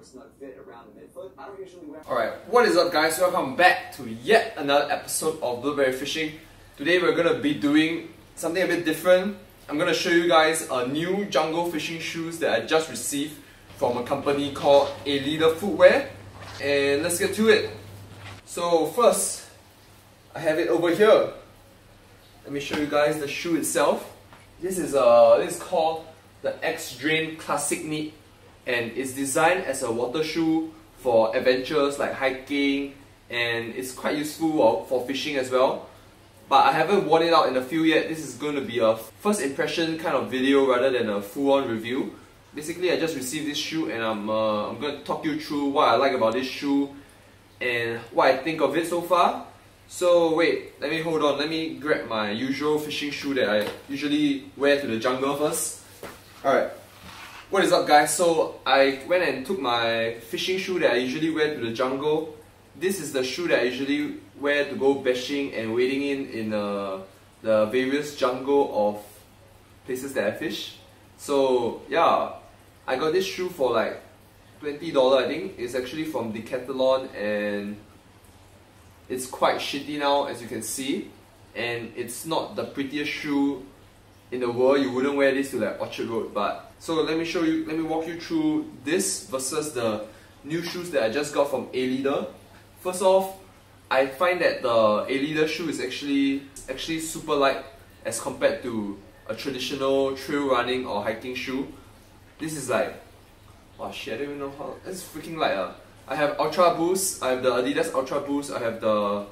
snug fit around the midfoot. I don't usually wear. Alright, what is up guys? Welcome back to yet another episode of Blueberry Fishing. Today we're going to be doing something a bit different. I'm going to show you guys a new jungle fishing shoes that I just received from a company called Aleader Footwear. And let's get to it. So first, I have it over here. Let me show you guys the shoe itself. This is called the Xdrain Classic Knit, and it's designed as a water shoe for adventures like hiking, and it's quite useful for fishing as well. But I haven't worn it out in a few yet. This is going to be a first impression kind of video rather than a full-on review. Basically, I just received this shoe and I'm going to talk you through what I like about this shoe and what I think of it so far. So wait, hold on, let me grab my usual fishing shoe that I usually wear to the jungle first. Alright, what is up guys? So I went and took my fishing shoe that I usually wear to the jungle. This is the shoe that I usually wear to go bashing and wading in the various jungle of places that I fish. So yeah, I got this shoe for like $20 I think. It's actually from Decathlon and it's quite shitty now, as you can see, and it's not the prettiest shoe in the world. You wouldn't wear this to like Orchard Road. But so let me walk you through this versus the new shoes that I just got from Aleader. First off, I find that the Aleader shoe is actually super light as compared to a traditional trail running or hiking shoe. This is like, oh shit, I don't even know how. It's freaking light. I have Ultra Boost, I have the Adidas Ultra Boost, I have the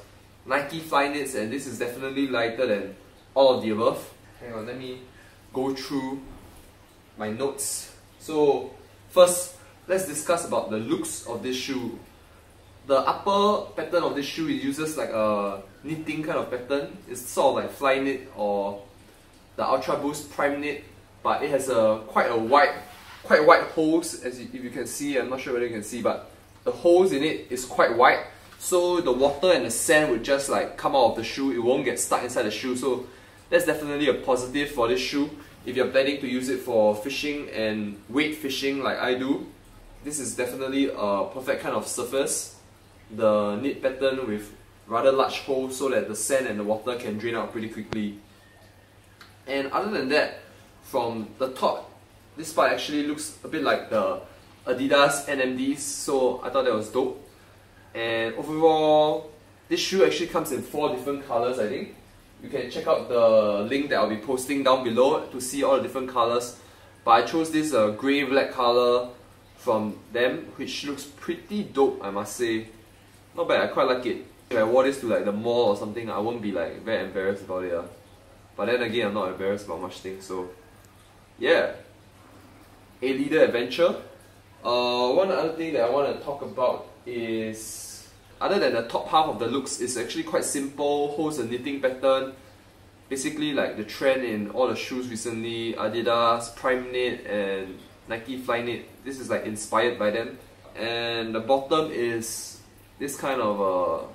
Nike Flyknits, and this is definitely lighter than all of the above. Hang on, let me go through my notes. So first, let's discuss about the looks of this shoe. The upper pattern of this shoe, it uses like a knitting kind of pattern. It's sort of like Flyknit or the Ultra Boost Prime Knit, but it has quite wide holes, if you can see. I'm not sure whether you can see, but the holes in it is quite wide, so the water and the sand would just like come out of the shoe. It won't get stuck inside the shoe, so that's definitely a positive for this shoe. If you're planning to use it for fishing and wade fishing like I do, this is definitely a perfect kind of surface. The knit pattern with rather large holes so that the sand and the water can drain out pretty quickly. And other than that, from the top, this part actually looks a bit like the Adidas NMDs, so I thought that was dope. And overall, this shoe actually comes in 4 different colors, I think. You can check out the link that I'll be posting down below to see all the different colors. But I chose this grey-black color from them, which looks pretty dope, I must say. Not bad, I quite like it. If I wore this to like the mall or something, I won't be like very embarrassed about it. But then again, I'm not embarrassed about much things, so yeah. Aleader Adventure. One other thing that I want to talk about is, other than the top half of the looks, is actually quite simple, holds a knitting pattern. Basically like the trend in all the shoes recently, Adidas, Prime Knit and Nike Flyknit. This is like inspired by them. And the bottom is this kind of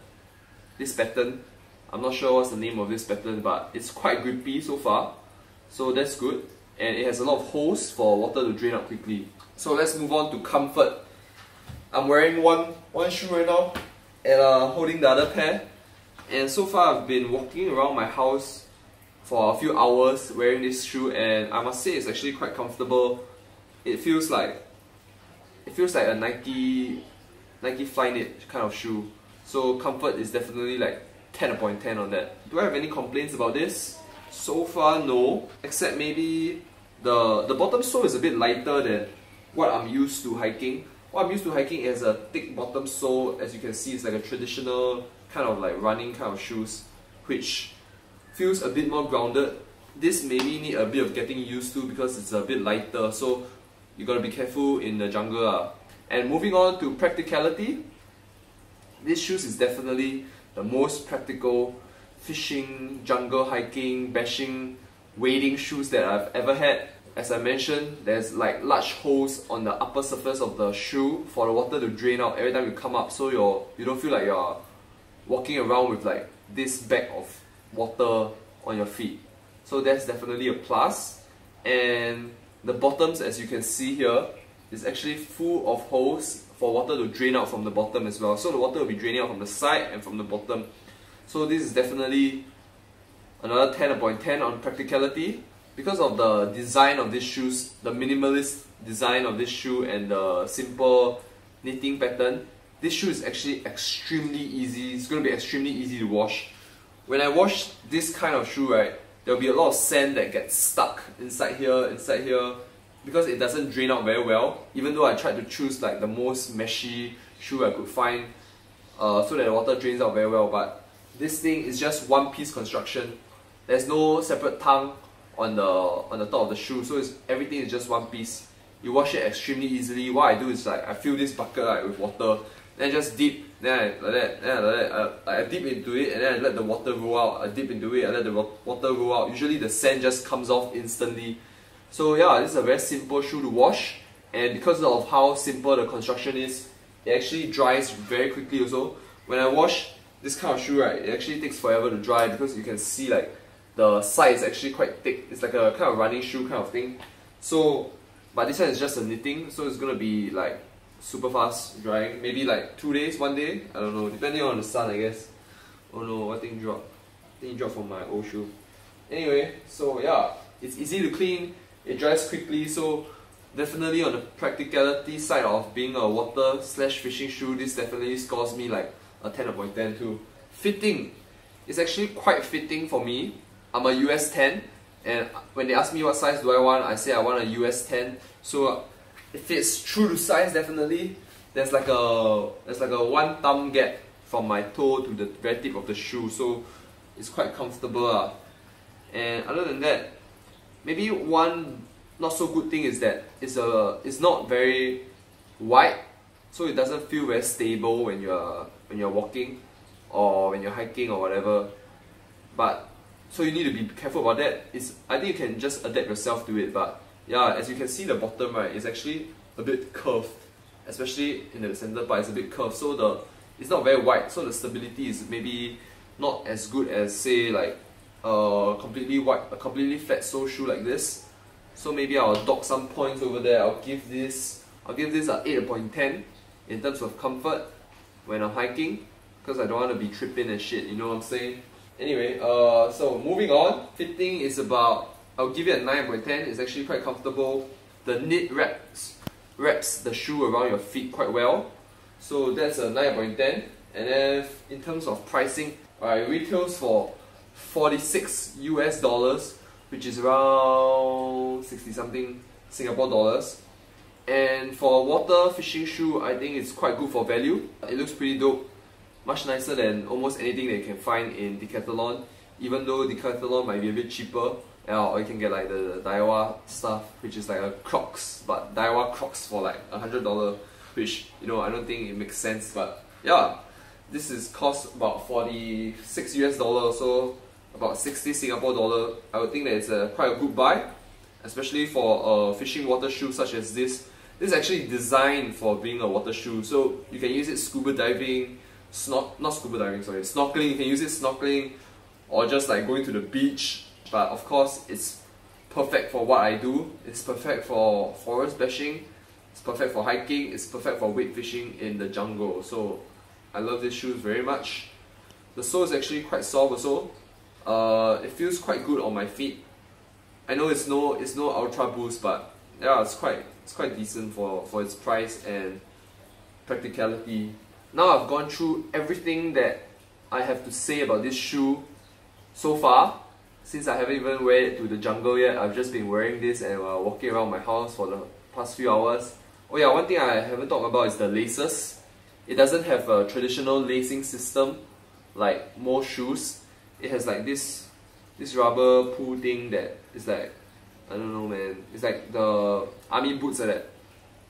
this pattern. I'm not sure what's the name of this pattern, but it's quite grippy so far, so that's good. And it has a lot of holes for water to drain out quickly. So let's move on to comfort. I'm wearing one shoe right now and holding the other pair. And so far I've been walking around my house for a few hours wearing this shoe, and I must say it's actually quite comfortable. It feels like a Nike Flyknit kind of shoe. So comfort is definitely like 10 upon 10 on that. Do I have any complaints about this? So far no, except maybe the bottom sole is a bit lighter than what I'm used to hiking. What I'm used to hiking is a thick bottom sole. As you can see, it's like a traditional kind of like running kind of shoes, which feels a bit more grounded. This maybe need a bit of getting used to because it's a bit lighter, so you gotta be careful in the jungle. And moving on to practicality, this shoes is definitely the most practical fishing, jungle hiking, bashing, wading shoes that I've ever had. As I mentioned, there's like large holes on the upper surface of the shoe for the water to drain out every time you come up, so you don't feel like you're walking around with like this bag of water on your feet. So that's definitely a plus. And the bottoms, as you can see here, is actually full of holes for water to drain out from the bottom as well. So the water will be draining out from the side and from the bottom. So this is definitely another 10 upon 10 on practicality. Because of the design of these shoes, the minimalist design of this shoe and the simple knitting pattern, this shoe is actually extremely easy. It's going to be extremely easy to wash. When I wash this kind of shoe, right, there will be a lot of sand that gets stuck inside here, because it doesn't drain out very well. Even though I tried to choose like the most meshy shoe I could find, so that the water drains out very well. But this thing is just one piece construction. There's no separate tongue on the top of the shoe, so everything is just one piece. You wash it extremely easily. What I do is like I fill this bucket like with water, then I just dip, then I dip into it, and then I let the water roll out. I dip into it, I let the water roll out. Usually the sand just comes off instantly. So yeah, this is a very simple shoe to wash, and because of how simple the construction is, it actually dries very quickly also. When I wash this kind of shoe, right, it actually takes forever to dry because you can see like the side is actually quite thick. It's like a kind of running shoe kind of thing. So, but this one is just a knitting, so it's gonna be like super fast drying. Maybe like 2 days, 1 day, I don't know, depending on the sun, I guess. Oh no, what thing dropped? I think it dropped from my old shoe. Anyway, so yeah, it's easy to clean, it dries quickly, so definitely on the practicality side of being a water/fishing shoe, this definitely scores me like a 10 upon 10 too. Fitting is actually quite fitting for me. I'm a US 10, and when they ask me what size do I want, I say I want a US 10. So it fits true to size definitely. There's like a 1 thumb gap from my toe to the very tip of the shoe, so it's quite comfortable. And other than that, maybe one not so good thing is that it's not very wide, so it doesn't feel very stable when you're walking or when you're hiking or whatever. But so you need to be careful about that. I think you can just adapt yourself to it. But yeah, as you can see, the bottom, right, is actually a bit curved, especially in the center part. It's a bit curved, so it's not very wide. So the stability is maybe not as good as say like a completely flat sole shoe like this. So maybe I'll dock some points over there. I'll give this a 8 upon 10 in terms of comfort when I'm hiking, because I don't want to be tripping and shit, you know what I'm saying? Anyway, so moving on, fitting is about, I'll give it a 9 upon 10. It's actually quite comfortable. The knit wraps the shoe around your feet quite well. So that's a 9 upon 10. And then in terms of pricing, it retails for $46 US, which is around 60 something Singapore dollars. And for a water fishing shoe, I think it's quite good for value. It looks pretty dope. Much nicer than almost anything that you can find in Decathlon. Even though Decathlon might be a bit cheaper, or you can get like the Daiwa stuff, which is like a Crocs, but Daiwa Crocs for like $100, which, you know, I don't think it makes sense. But yeah, this cost about $46 US, so about 60 Singapore dollar. I would think that it's quite a good buy, especially for a fishing water shoe such as this. This is actually designed for being a water shoe, so you can use it scuba diving, snorkeling. You can use it snorkeling or just like going to the beach. But of course, it's perfect for what I do. It's perfect for forest bashing. It's perfect for hiking. It's perfect for wade fishing in the jungle. So I love these shoes very much. The sole is actually quite soft also. It feels quite good on my feet. I know it's no Ultra Boost, but yeah, it's quite decent for its price and practicality. Now I've gone through everything that I have to say about this shoe so far. Since I haven't even wear it to the jungle yet, I've just been wearing this and walking around my house for the past few hours. Oh yeah, one thing I haven't talked about is the laces. It doesn't have a traditional lacing system like most shoes. It has like this rubber pull thing that is like, I don't know man, it's like the army boots like that.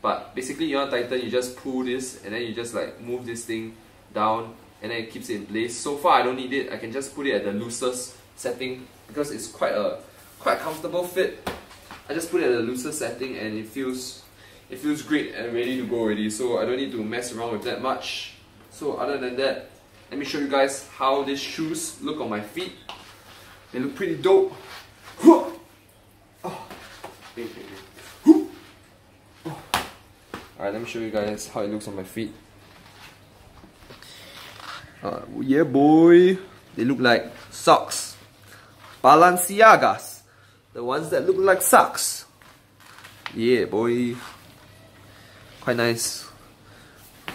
But basically you want to tighten, you just pull this and then you just like move this thing down and then it keeps it in place. So far I don't need it. I can just put it at the loosest setting because it's quite a comfortable fit. I just put it at the loosest setting and it feels great and ready to go already. So I don't need to mess around with that much. So other than that, let me show you guys how these shoes look on my feet. They look pretty dope. Alright, let me show you guys how it looks on my feet. Yeah boy, they look like socks. Balenciagas, the ones that look like socks. Yeah boy, quite nice.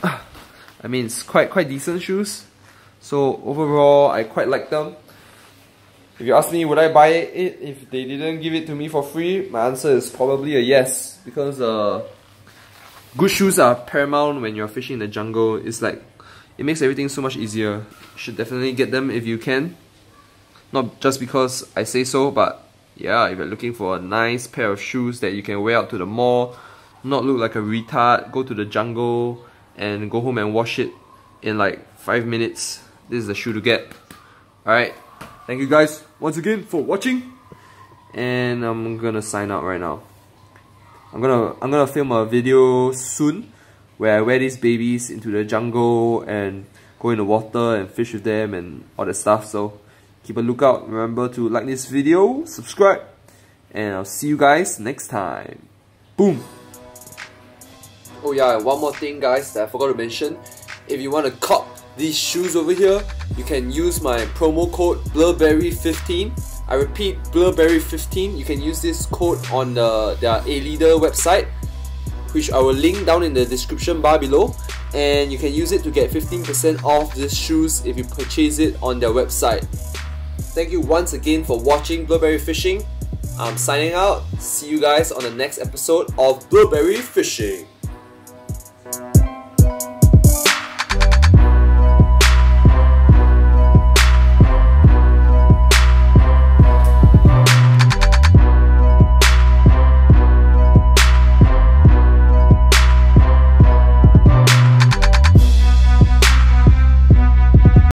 I mean, it's quite decent shoes. So overall, I quite like them. If you ask me, would I buy it if they didn't give it to me for free? My answer is probably a yes, because good shoes are paramount when you're fishing in the jungle. It's like, it makes everything so much easier. You should definitely get them if you can. Not just because I say so, but yeah, if you're looking for a nice pair of shoes that you can wear out to the mall, not look like a retard, go to the jungle, and go home and wash it in like 5 minutes, this is the shoe to get. Alright, thank you guys once again for watching, and I'm gonna sign out right now. I'm gonna film a video soon where I wear these babies into the jungle and go in the water and fish with them and all that stuff, so keep a lookout. Remember to like this video, subscribe, and I'll see you guys next time. Boom! Oh yeah, and one more thing guys that I forgot to mention. If you want to cop these shoes over here, you can use my promo code Blurberry15. I repeat, Blurberry15. You can use this code on their Aleader website, which I will link down in the description bar below, and you can use it to get 15% off these shoes if you purchase it on their website. Thank you once again for watching Blurberry Fishing. I'm signing out. See you guys on the next episode of Blurberry Fishing.